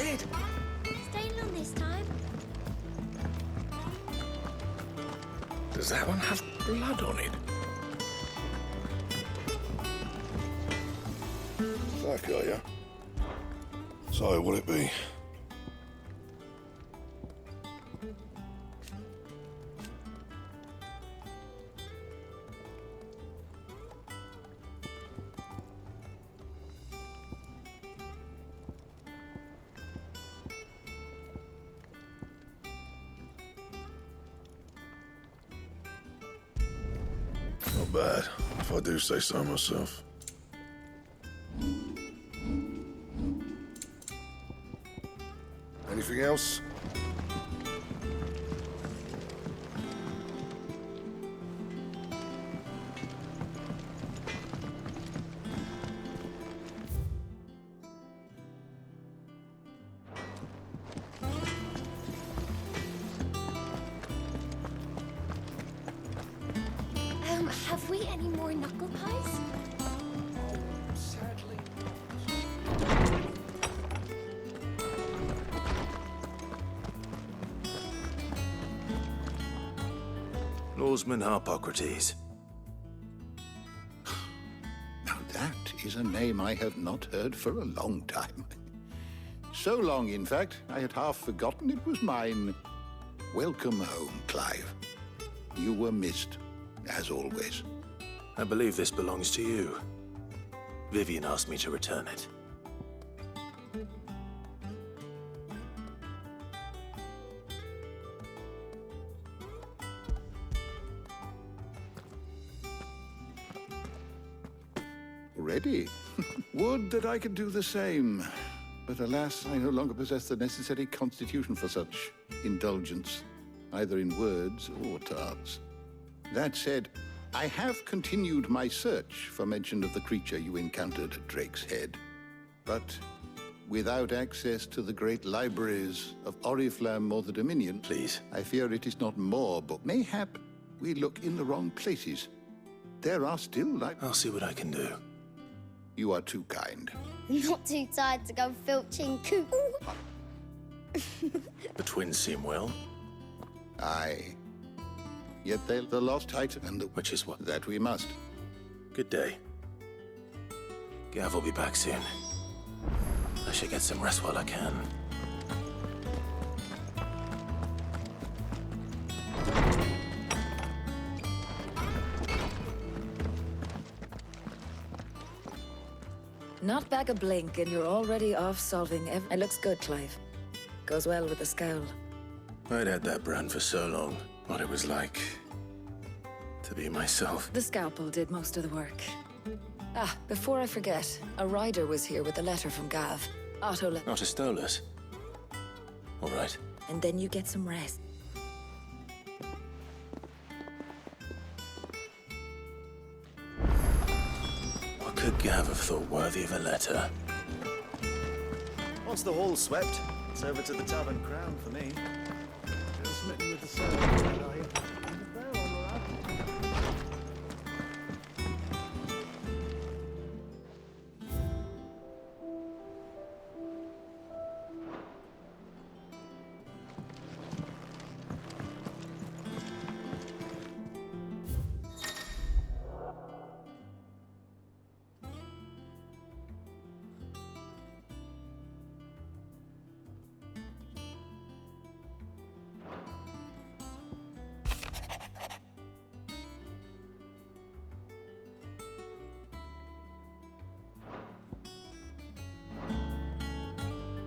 did! Staying on this time. Does that one have blood on it? That guy, yeah? So, what'll it be? Not bad, if I do say so myself. Anything else? Have we any more knuckle pies? Sadly. Lawsman Harpocrates. Now that is a name I have not heard for a long time. So long, in fact, I had half forgotten it was mine. Welcome home, Clive. You were missed, as always. I believe this belongs to you. Vivian asked me to return it. Ready? Would that I could do the same. But alas, I no longer possess the necessary constitution for such indulgence, either in words or tarts. That said, I have continued my search for mention of the creature you encountered at Drake's Head. But without access to the great libraries of Oriflamme or the Dominion, Please. I fear it is not more, but mayhap we look in the wrong places. There are still I'll see what I can do. You are too kind. Not too tired to go filching coo. The twins seem well. Aye. Yet they're the lost item, and Which is what? that we must. Good day. Gav will be back soon. I should get some rest while I can. Not back a blink, and you're already off solving It looks good, Clive. Goes well with the scowl. I'd had that brand for so long. What it was like to be myself. The scalpel did most of the work. Ah, before I forget, a rider was here with a letter from Gav. Otto let... Not a Stolas. All right. And then you get some rest. What could Gav have thought worthy of a letter? Once the hall's swept, it's over to the Tavern Crown for me. Still smitten with the soul, are you?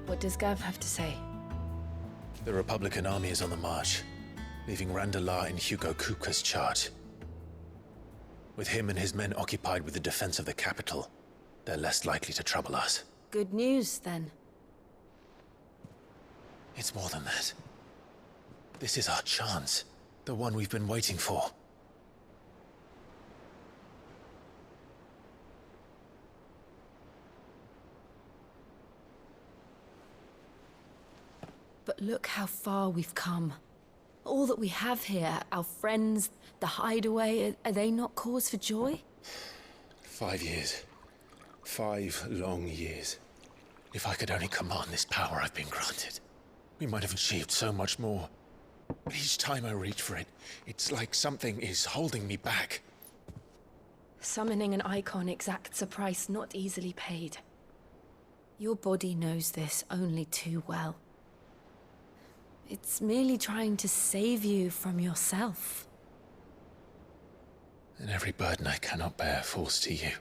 What does Gav have to say? The Republican army is on the march, leaving Randalar in Hugo Kupka's charge. With him and his men occupied with the defense of the capital, they're less likely to trouble us. Good news, then. It's more than that. This is our chance, the one we've been waiting for. But look how far we've come. All that we have here, our friends, the hideaway, are they not cause for joy? 5 years. 5 long years. If I could only command this power I've been granted, we might have achieved so much more. But each time I reach for it, it's like something is holding me back. Summoning an icon exacts a price not easily paid. Your body knows this only too well. It's merely trying to save you from yourself. And every burden I cannot bear falls to you.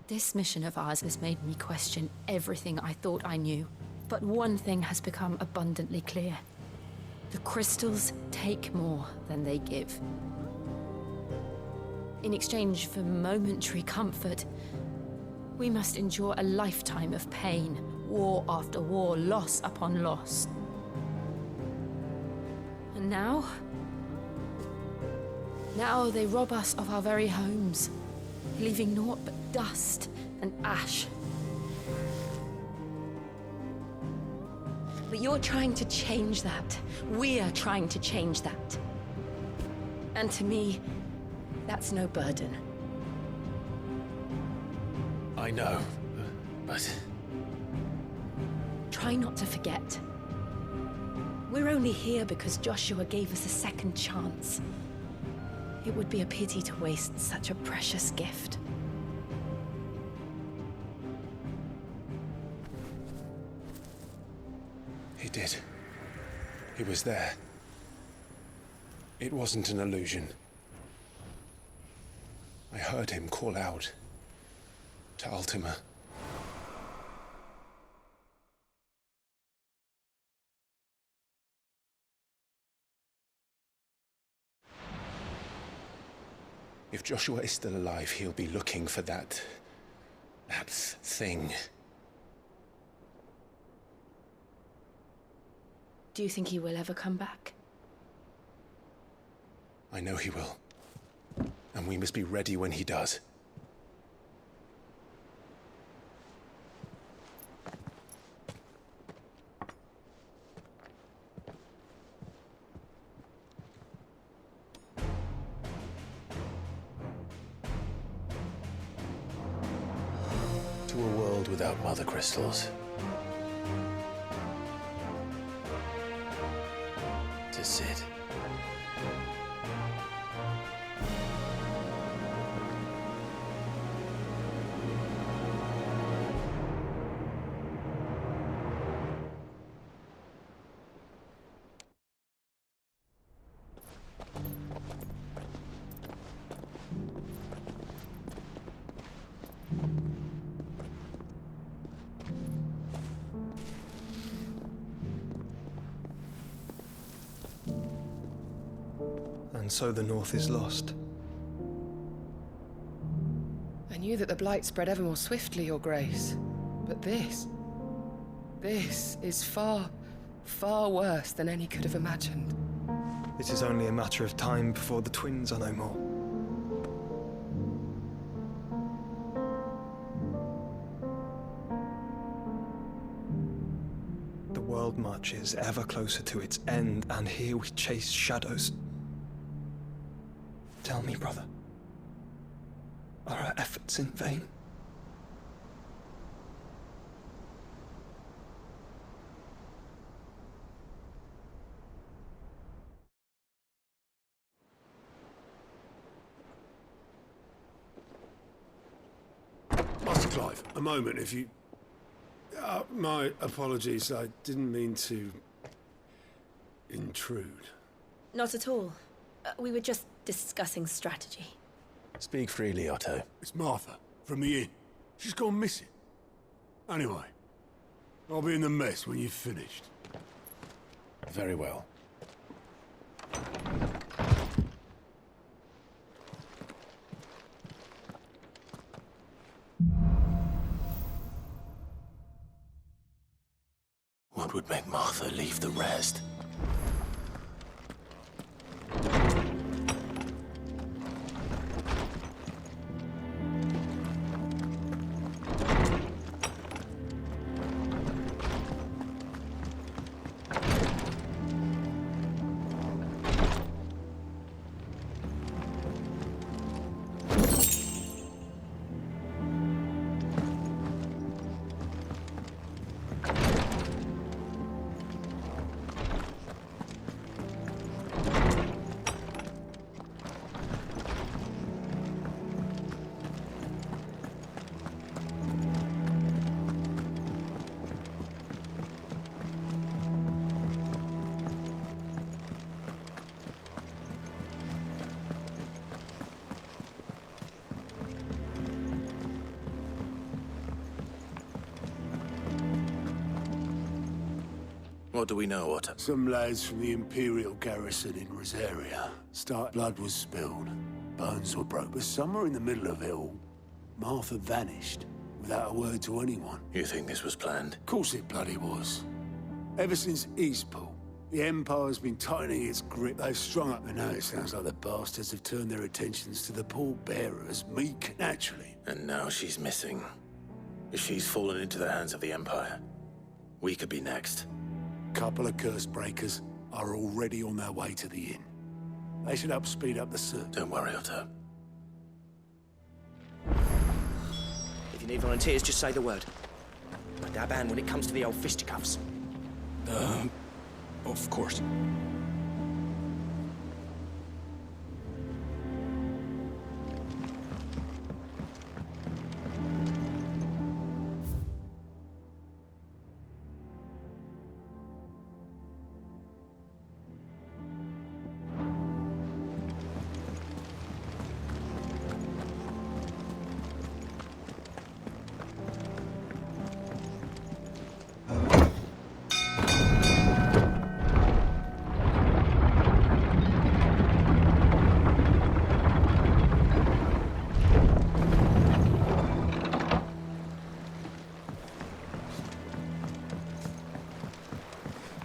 This mission of ours has made me question everything I thought I knew. But one thing has become abundantly clear. The crystals take more than they give. In exchange for momentary comfort, we must endure a lifetime of pain, war after war, loss upon loss. And now they rob us of our very homes, leaving naught but dust and ash. But you're trying to change that. We're trying to change that. And to me, that's no burden. I know, but... Try not to forget. We're only here because Joshua gave us a second chance. It would be a pity to waste such a precious gift. He did. He was there. It wasn't an illusion. I heard him call out to Ultima. If Joshua is still alive, he'll be looking for that thing. Do you think he will ever come back? I know he will. And we must be ready when he does. To a world without mother crystals. To Sid. And so the North is lost. I knew that the Blight spread ever more swiftly, Your Grace. But this is far, far worse than any could have imagined. It is only a matter of time before the twins are no more. The world marches ever closer to its end, and here we chase shadows. Tell me, brother, are our efforts in vain? Master Clive, a moment, if you... my apologies, I didn't mean to... intrude. Not at all. We were just discussing strategy. Speak freely, Otto. It's Martha, from the inn. She's gone missing. Anyway, I'll be in the mess when you've finished. Very well. What would make Martha leave the rest? What do we know, Otto? Some lads from the Imperial garrison in Rosaria. Blood was spilled. Bones were broke. But somewhere in the middle of it all, Martha vanished without a word to anyone. You think this was planned? Of course it bloody was. Ever since Eastpool, the Empire's been tightening its grip. They've strung up, and now it sounds like the bastards have turned their attentions to the pallbearers, meek naturally. And now she's missing. If she's fallen into the hands of the Empire, we could be next. Couple of curse breakers are already on their way to the inn. They should help speed up the search. Don't worry, Otto. If you need volunteers, just say the word. I dab hand when it comes to the old fisticuffs. Of course.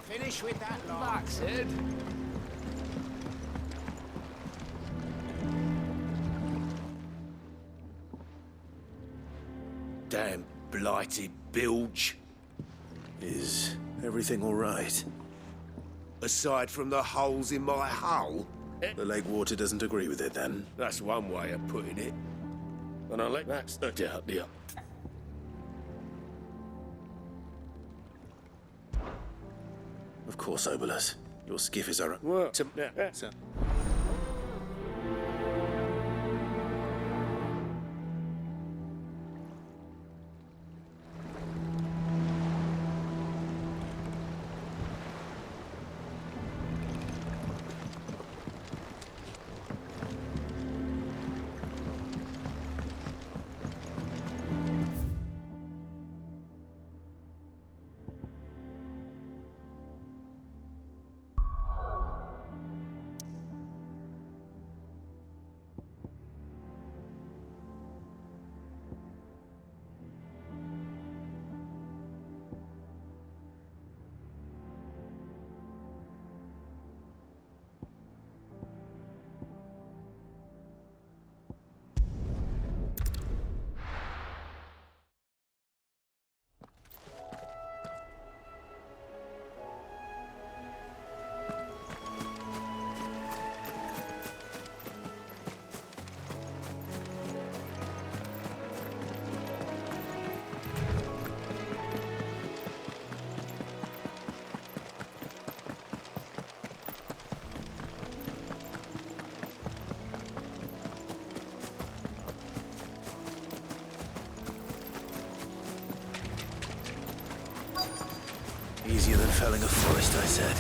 Finish with that lot. Sid. Damn blighted bilge. Is everything all right? Aside from the holes in my hull? The lake water doesn't agree with it, then? That's one way of putting it. And I let that stuck out there. Of course, Obolus. Your skiff is our... What? So... Easier than felling a forest, I said.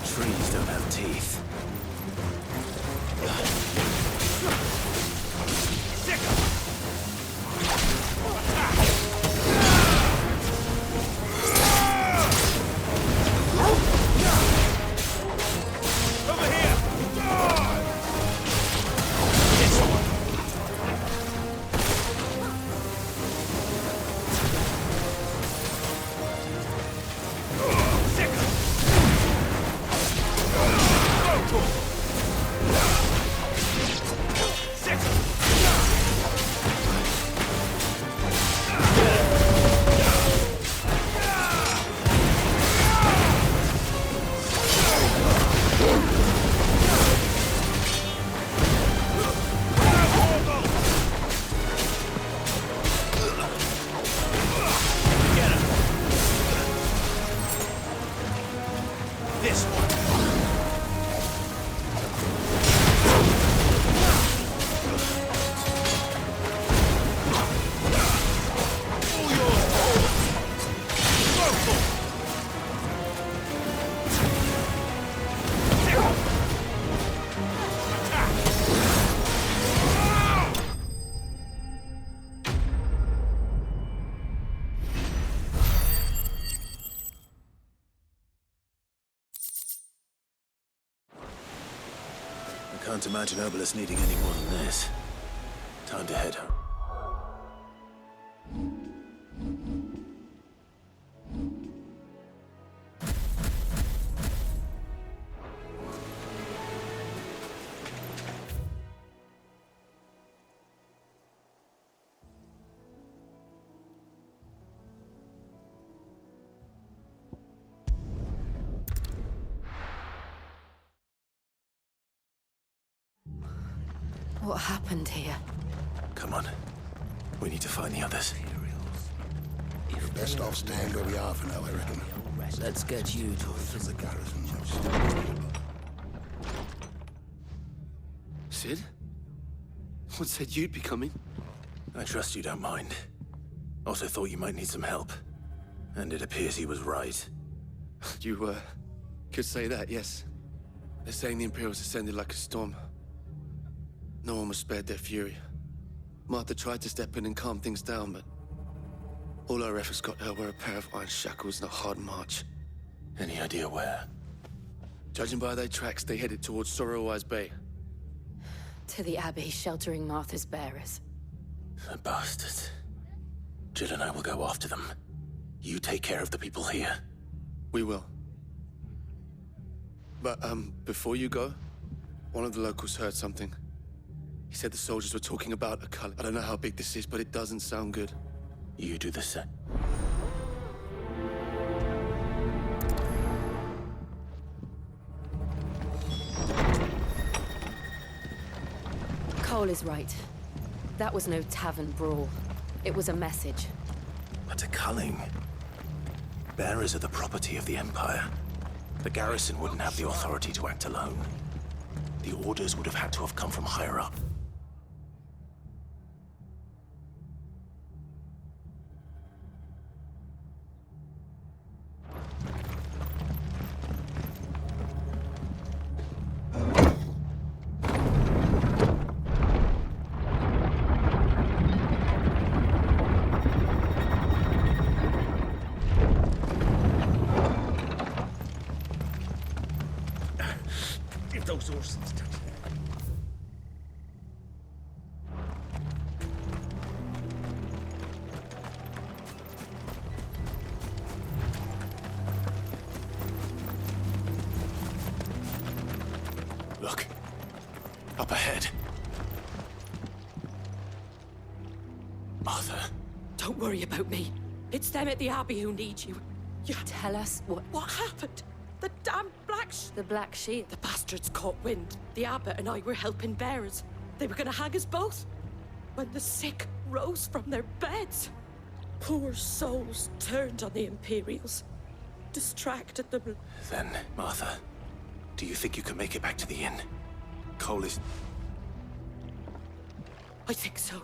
The trees don't have teeth. I can't imagine Obelisk needing any more than this. Time to head home. What happened here? Come on. We need to find the others. Best off staying where we are for now, I reckon. Let's get you to The garrison. Sid? What said you'd be coming? I trust you don't mind. Also thought you might need some help. And it appears he was right. You, could say that, yes. They're saying the Imperials ascended like a storm. No one was spared their fury. Martha tried to step in and calm things down, but all our efforts got her were a pair of iron shackles and a hard march. Any idea where? Judging by their tracks, they headed towards Sorrowwise Bay. To the Abbey, sheltering Martha's bearers. The bastards. Jill and I will go after them. You take care of the people here. We will. But, before you go, one of the locals heard something. He said the soldiers were talking about a cult. I don't know how big this is, but it doesn't sound good. You do the same. Cole is right. That was no tavern brawl. It was a message. But a culling. Bearers are the property of the Empire. The garrison wouldn't have the authority to act alone. The orders would have had to have come from higher up. If those horses touch Look. Up ahead. Martha. Don't worry about me. It's them at the Abbey who need you. You Tell us What happened? The damn The Black Shield. The bastards caught wind. The abbot and I were helping bearers. They were gonna hang us both. When the sick rose from their beds. Poor souls turned on the Imperials. Distracted them. Then, Martha, do you think you can make it back to the inn? Cole is... I think so.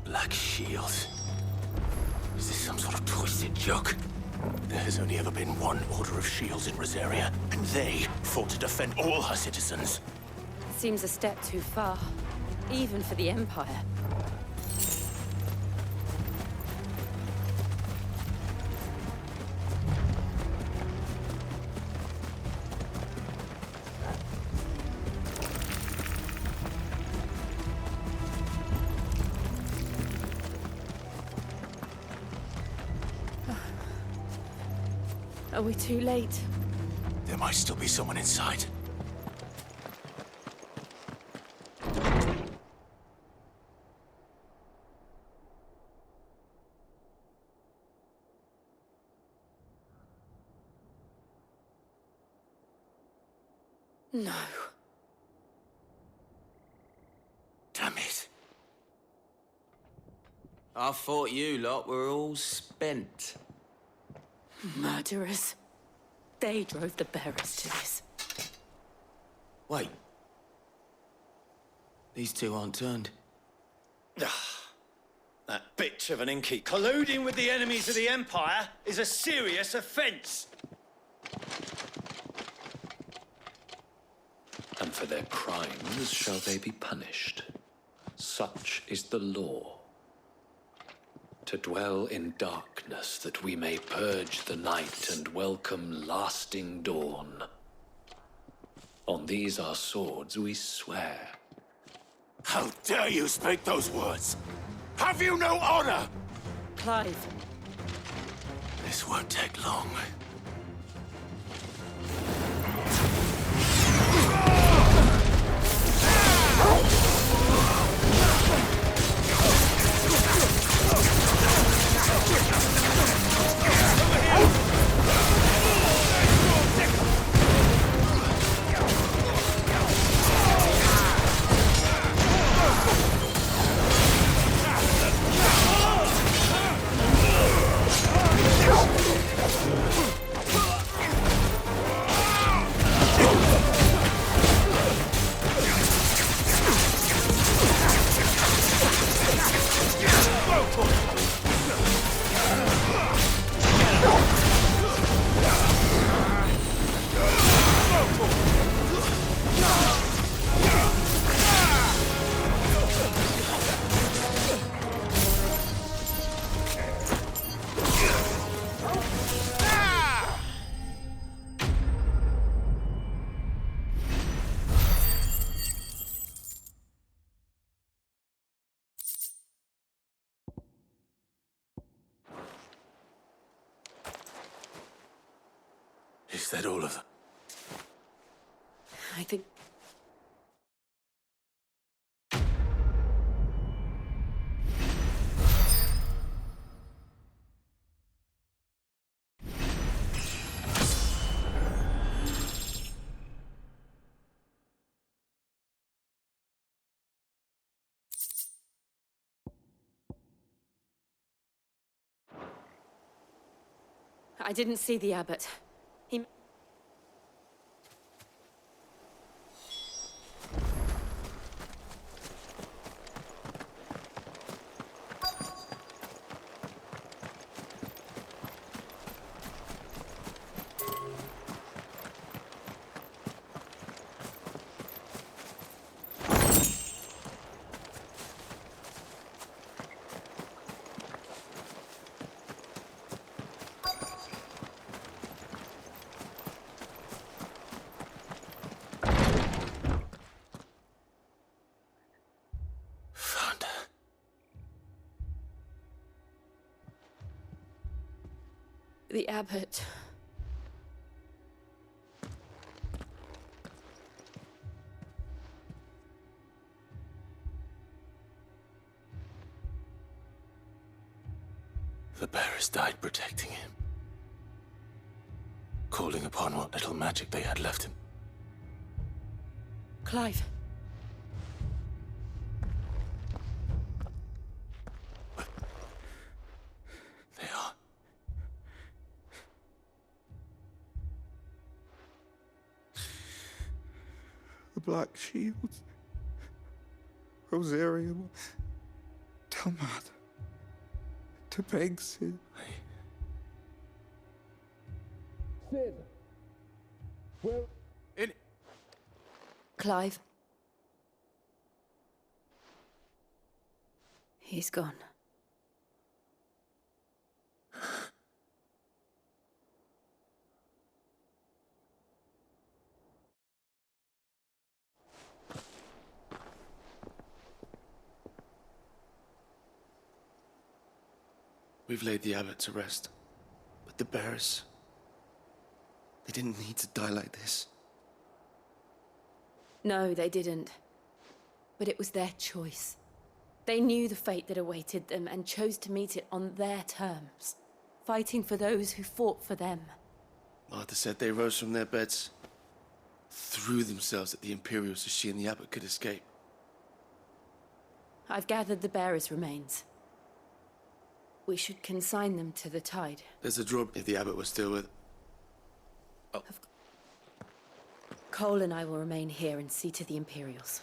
Black Shield. Is this some sort of twisted joke? There has only ever been one Order of Shields in Rosaria, and they fought to defend all her citizens. Seems a step too far, even for the Empire. Are we too late? There might still be someone inside. No. Damn it. I thought you lot were all spent. Murderers. They drove the bearers to this. Wait. These two aren't turned. that bitch of an Inky colluding with the enemies of the Empire is a serious offence. And for their crimes shall they be punished. Such is the law. To dwell in darkness that we may purge the night and welcome lasting dawn. On these our swords we swear. How dare you speak those words? Have you no honor? Clive. This won't take long. Is that all of them? I think... I didn't see the abbot. He... The abbot... The bearers died protecting him. Calling upon what little magic they had left him. Clive. They are. The Black Shields. Rosarium. Telmad. To beg Sid. Sid! Where... In... Clive. He's gone. We've laid the abbot to rest. But the bearers... they didn't need to die like this. No, they didn't. But it was their choice. They knew the fate that awaited them and chose to meet it on their terms, fighting for those who fought for them. Martha said they rose from their beds, threw themselves at the Imperials so she and the abbot could escape. I've gathered the bearers' remains. We should consign them to the tide. There's a draw if the abbot was still with... Oh. Cole and I will remain here and see to the Imperials.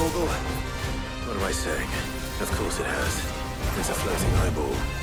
Morgul? What am I saying? Of course it has. It's a floating eyeball.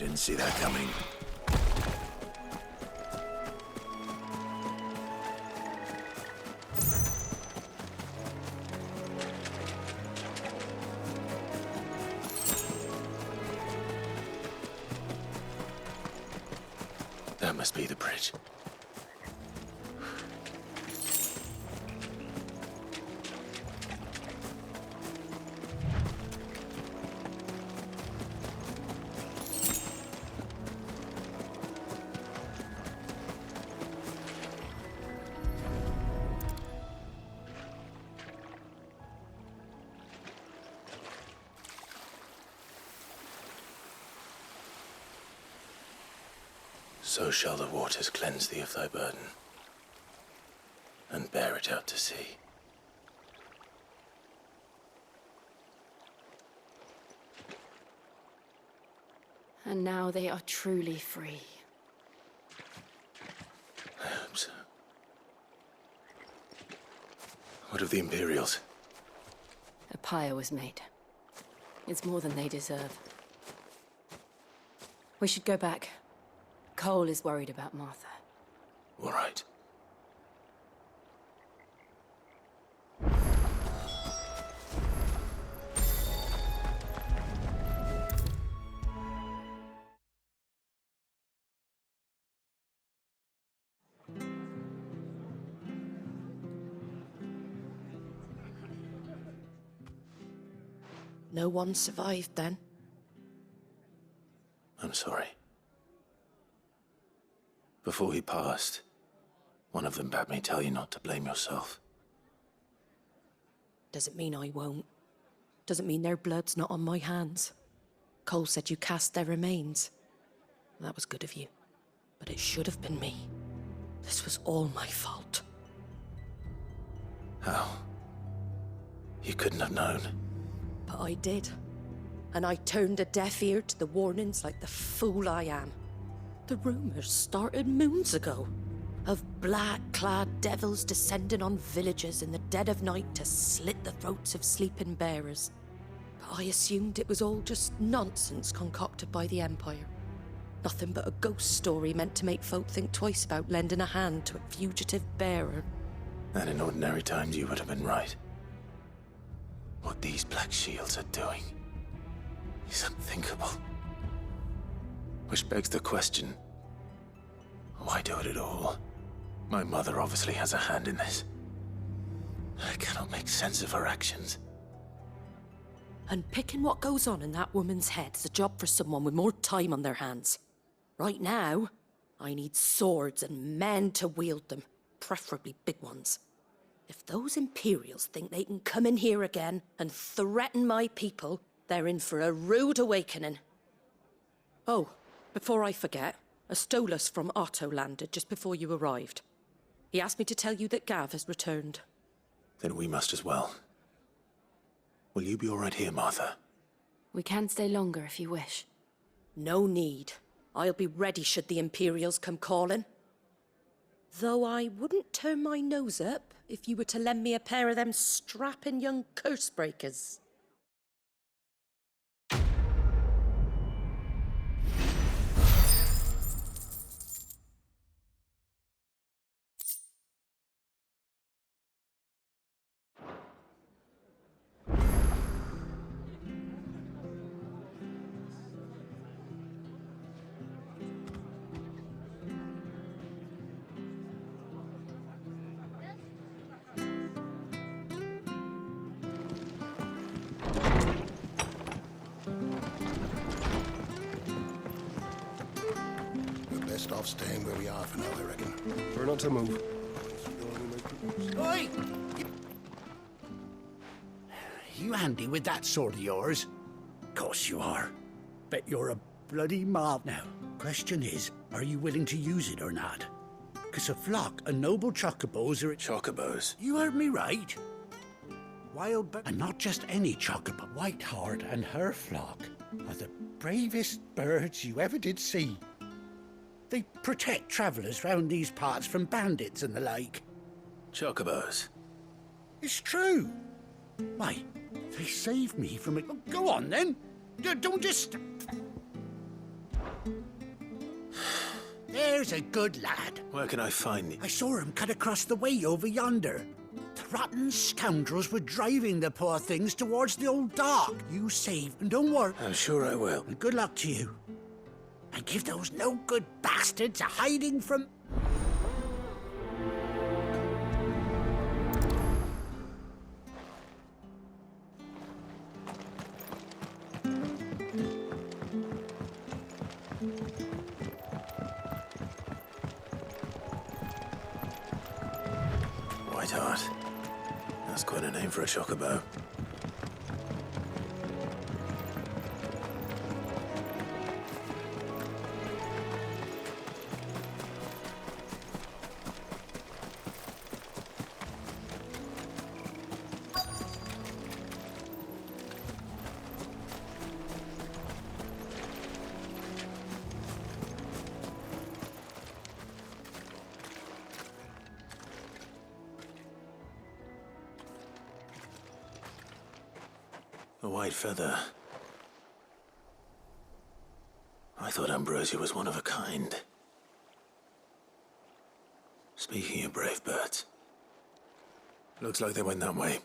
didn't see that coming. That must be the bridge. So shall the waters cleanse thee of thy burden, and bear it out to sea. And now they are truly free. I hope so. What of the Imperials? A pyre was made. It's more than they deserve. We should go back. Cole is worried about Martha. All right. No one survived then? I'm sorry. Before he passed, one of them bade me tell you not to blame yourself. Doesn't mean I won't. Doesn't mean their blood's not on my hands. Cole said you cast their remains. That was good of you. But it should have been me. This was all my fault. How? You couldn't have known. But I did. And I turned a deaf ear to the warnings like the fool I am. The rumors started moons ago. Of black-clad devils descending on villages in the dead of night to slit the throats of sleeping bearers. But I assumed it was all just nonsense concocted by the Empire. Nothing but a ghost story meant to make folk think twice about lending a hand to a fugitive bearer. And in ordinary times you would have been right. What these Black Shields are doing is unthinkable. Which begs the question, why do it at all? My mother obviously has a hand in this. I cannot make sense of her actions. And picking what goes on in that woman's head is a job for someone with more time on their hands. Right now, I need swords and men to wield them, preferably big ones. If those Imperials think they can come in here again and threaten my people, they're in for a rude awakening. Oh, before I forget, a Stolas from Otto landed just before you arrived. He asked me to tell you that Gav has returned. Then we must as well. Will you be all right here, Martha? We can stay longer if you wish. No need. I'll be ready should the Imperials come calling. Though I wouldn't turn my nose up if you were to lend me a pair of them strapping young curse breakers. Off staying where we are for now, I reckon. We're not to move. Oi! You handy with that sword of yours? Course you are. Bet you're a bloody mob now. Question is, are you willing to use it or not? 'Cause a flock of noble chocobos are... Chocobos? You heard me right. Wild and not just any chocobo. Whiteheart and her flock are the bravest birds you ever did see. They protect travellers round these parts from bandits and the like. Chocobos? It's true. Why, they saved me from it. Oh, go on then. Don't just... There's a good lad. Where can I find you? I saw him cut across the way over yonder. The rotten scoundrels were driving the poor things towards the old dock. You save and don't worry. I'm sure I will. And good luck to you. And give those no-good bastards a hiding from... Whiteheart. That's quite a name for a chocobo. A white feather. I thought Ambrosia was one of a kind. Speaking of brave birds, looks like they went that way.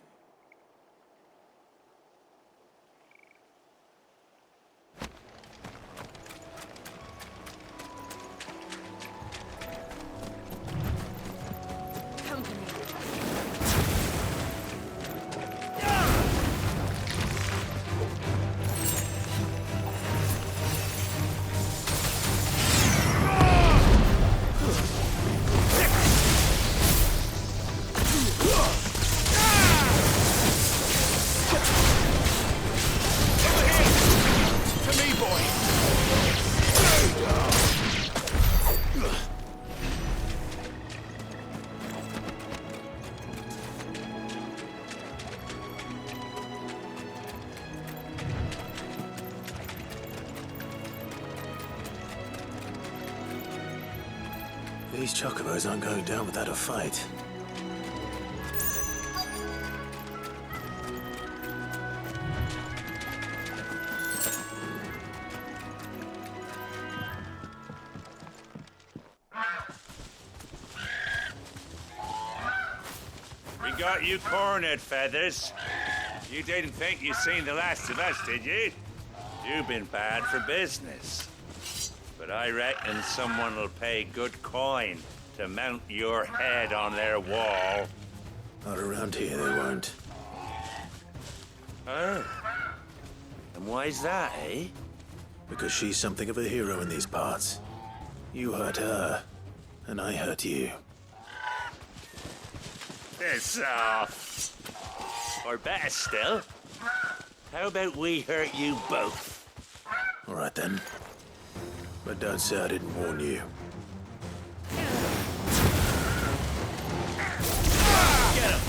These chocobos aren't going down without a fight. We got you cornered, Feathers. You didn't think you'd seen the last of us, did you? You've been bad for business. But I reckon someone will pay good coin to mount your head on their wall. Not around here, they won't. Oh. And why's that, eh? Because she's something of a hero in these parts. You hurt her, and I hurt you. Piss off. Or better still, how about we hurt you both? All right, then. But don't say I didn't warn you. Get him!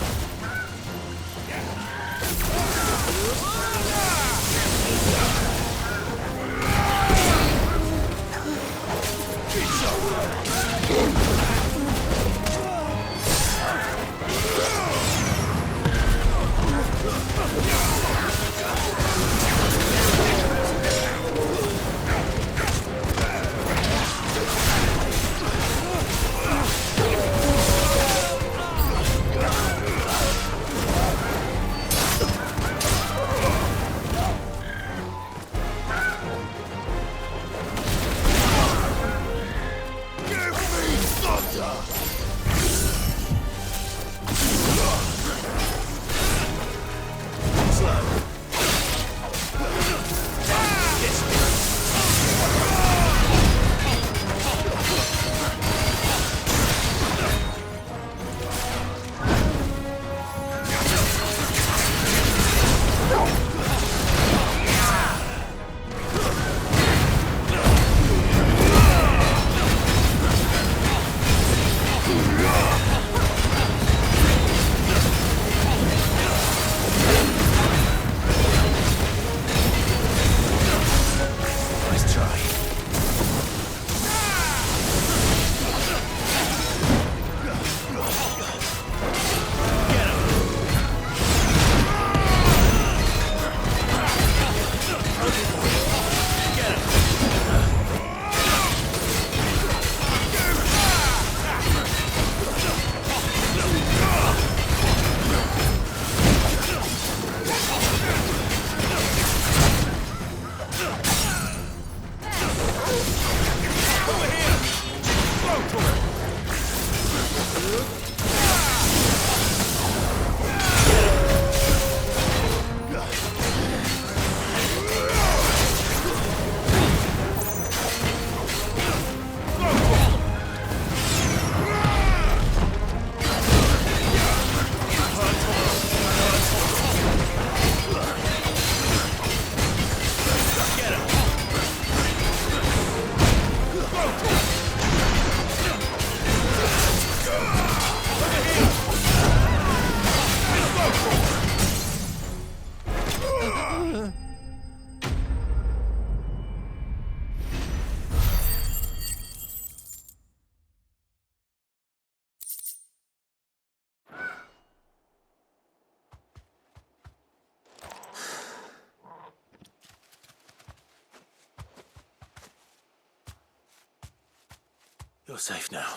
You're safe now.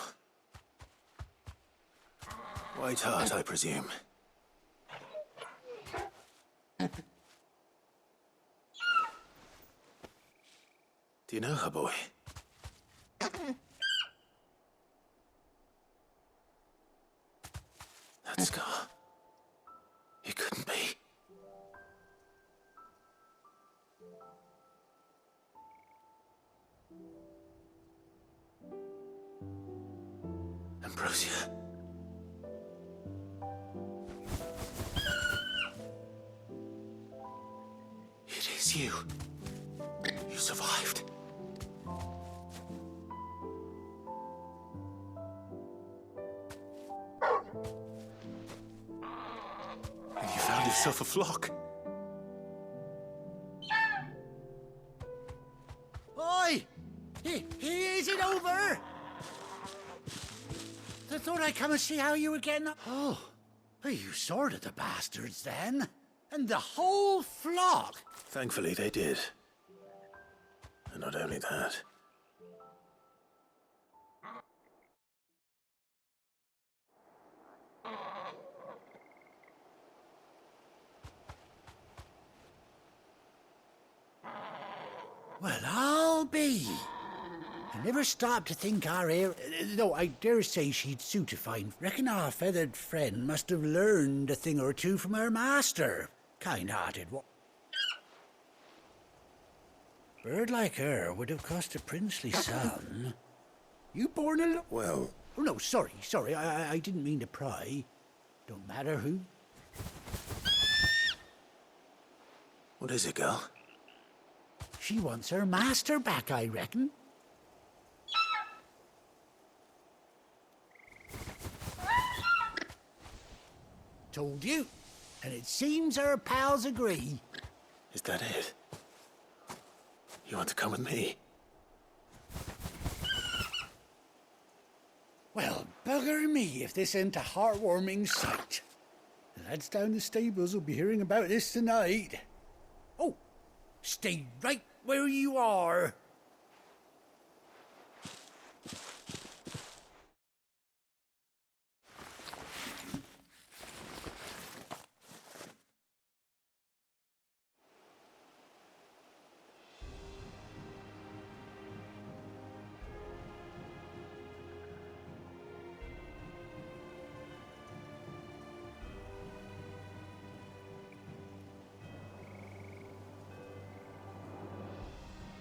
White Hart, I presume. Do you know her, boy? That scar. It couldn't be. Ambrosia. It is you. You survived. And you found yourself a flock. Oi! Is it over? I thought I'd come and see how you were getting on. Oh, you sorted the bastards then? And the whole flock? Thankfully, they did. And not only that. Well, I'll be. I never stopped to think our air. Though I dare say she'd suit a fine. Reckon our feathered friend must have learned a thing or two from her master. Kind-hearted. Bird like her would have cost a princely sum. You born a... Well... Oh, no, sorry. I didn't mean to pry. Don't matter who. What is it, girl? She wants her master back, I reckon. Told you. And it seems her pals agree. Is that it? You want to come with me? Well, bugger me if this ain't a heartwarming sight. The lads down the stables will be hearing about this tonight. Oh, stay right where you are.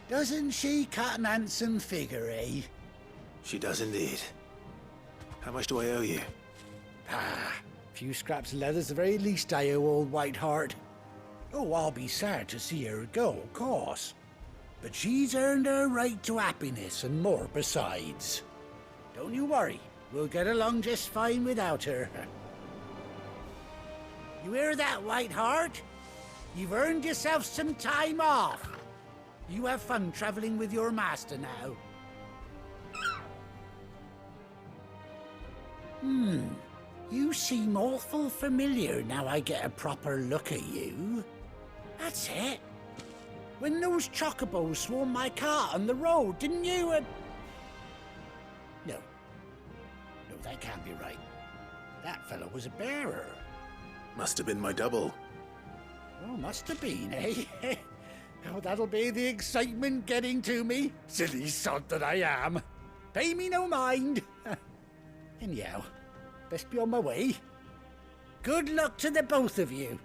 Doesn't she cut an handsome figure, eh? She does indeed. How much do I owe you? A few scraps of leather's the very least I owe old White Hart. Oh, I'll be sad to see her go, of course. But she's earned her right to happiness and more besides. Don't you worry, we'll get along just fine without her. You hear that, White Hart? You've earned yourself some time off. You have fun traveling with your master now. You seem awful familiar now I get a proper look at you. That's it. When those chocobos swarmed my cart on the road, didn't you? No, that can't be right. That fellow was a bearer. Must have been my double. Oh, must have been, eh? Oh, that'll be the excitement getting to me. Silly sod that I am. Pay me no mind. Anyhow, best be on my way. Good luck to the both of you.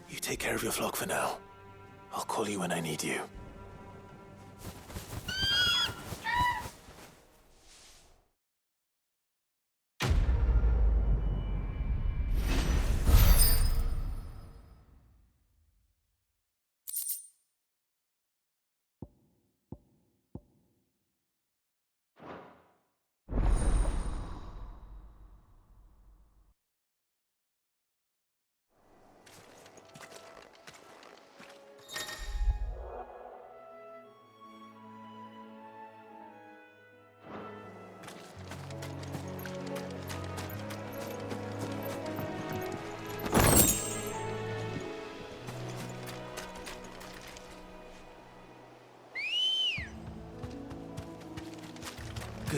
You take care of your flock for now. I'll call you when I need you.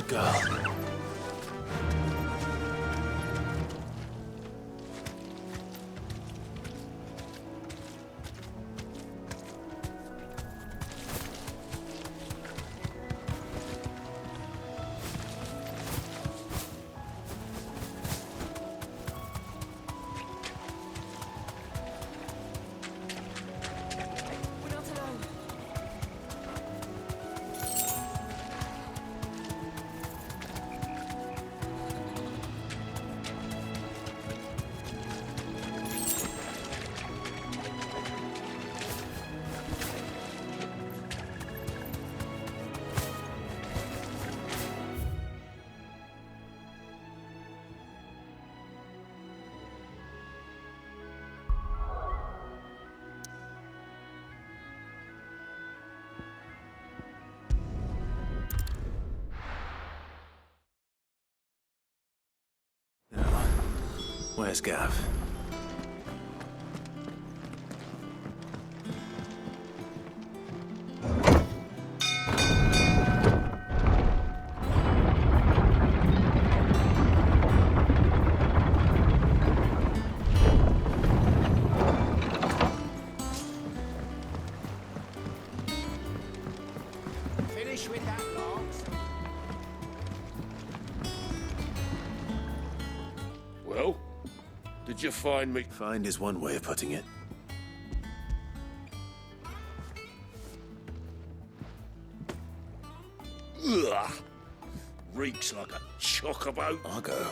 girl. Where's Gav? Finish with that, Lance. Well, did you find me? Find is one way of putting it. Ugh! Reeks like a chocobo. Argo.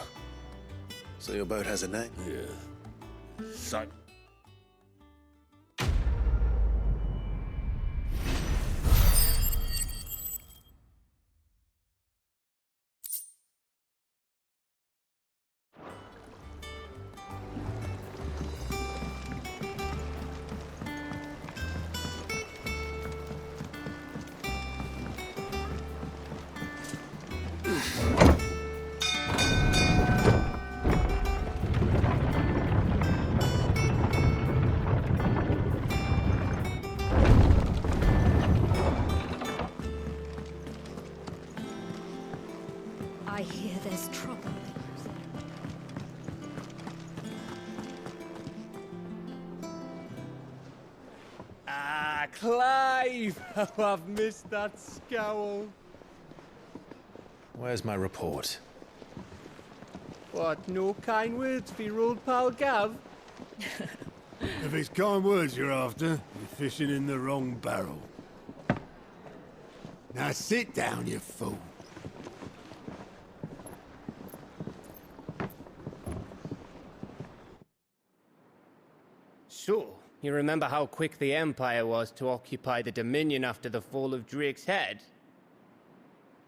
So your boat has a name? Yeah. So. I hear there's trouble. Ah, Clive! Oh, I've missed that scowl. Where's my report? What, no kind words for your old pal Gav? If it's kind words you're after, you're fishing in the wrong barrel. Now sit down, you fool. So, you remember how quick the Empire was to occupy the Dominion after the fall of Drake's head?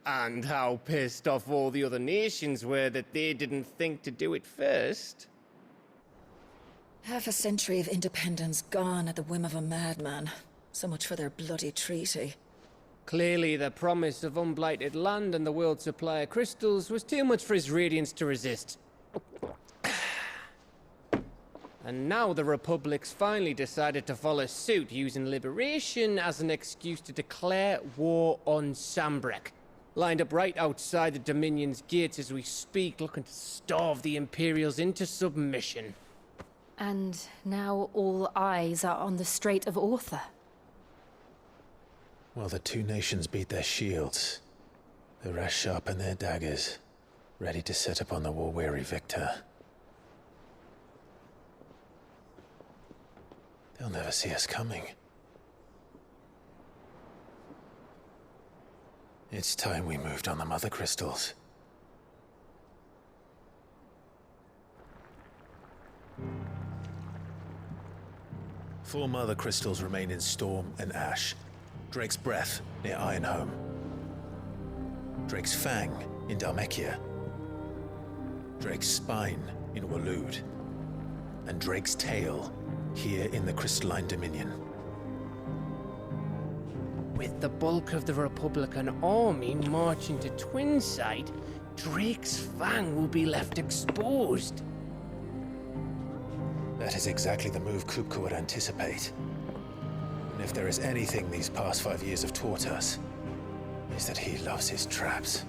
And how pissed off all the other nations were that they didn't think to do it first? Half a century of independence gone at the whim of a madman. So much for their bloody treaty. Clearly, the promise of unblighted land and the world's supply of crystals was too much for his radiance to resist. And now the Republic's finally decided to follow suit, using liberation as an excuse to declare war on Sambrek. Lined up right outside the Dominion's gates as we speak, looking to starve the Imperials into submission. And now all eyes are on the Strait of Author. Well, the two nations beat their shields. The rest sharpen their daggers, ready to set upon the war-weary victor. They'll never see us coming. It's time we moved on the Mother Crystals. Four Mother Crystals remain in Storm and Ash. Drake's Breath near Ironhome. Drake's Fang in Dhalmekia. Drake's Spine in Waloed. And Drake's Tail here in the Crystalline Dominion. With the bulk of the Republican army marching to Twinside, Drake's Fang will be left exposed. That is exactly the move Kupka would anticipate. And if there is anything these past 5 years have taught us, is that he loves his traps.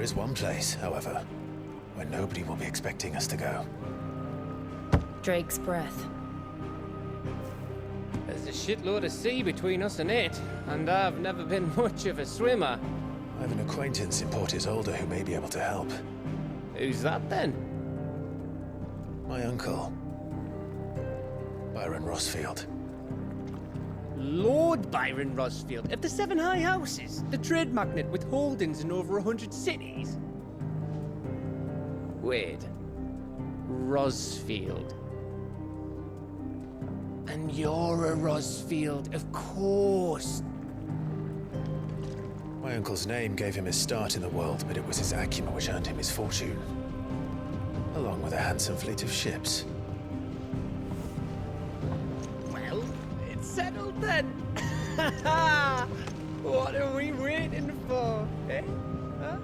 There is one place, however, where nobody will be expecting us to go. Drake's breath. There's a shitload of sea between us and it, and I've never been much of a swimmer. I have an acquaintance in Port Isolde who may be able to help. Who's that then? My uncle, Byron Rossfield. Lord Byron Rossfield of the Seven High Houses, the trade magnate with holdings in over 100 cities. Wait. Rossfield. And you're a Rossfield, of course. My uncle's name gave him his start in the world, but it was his acumen which earned him his fortune, along with a handsome fleet of ships. Well, it's settled then. What are we waiting for, eh? Huh?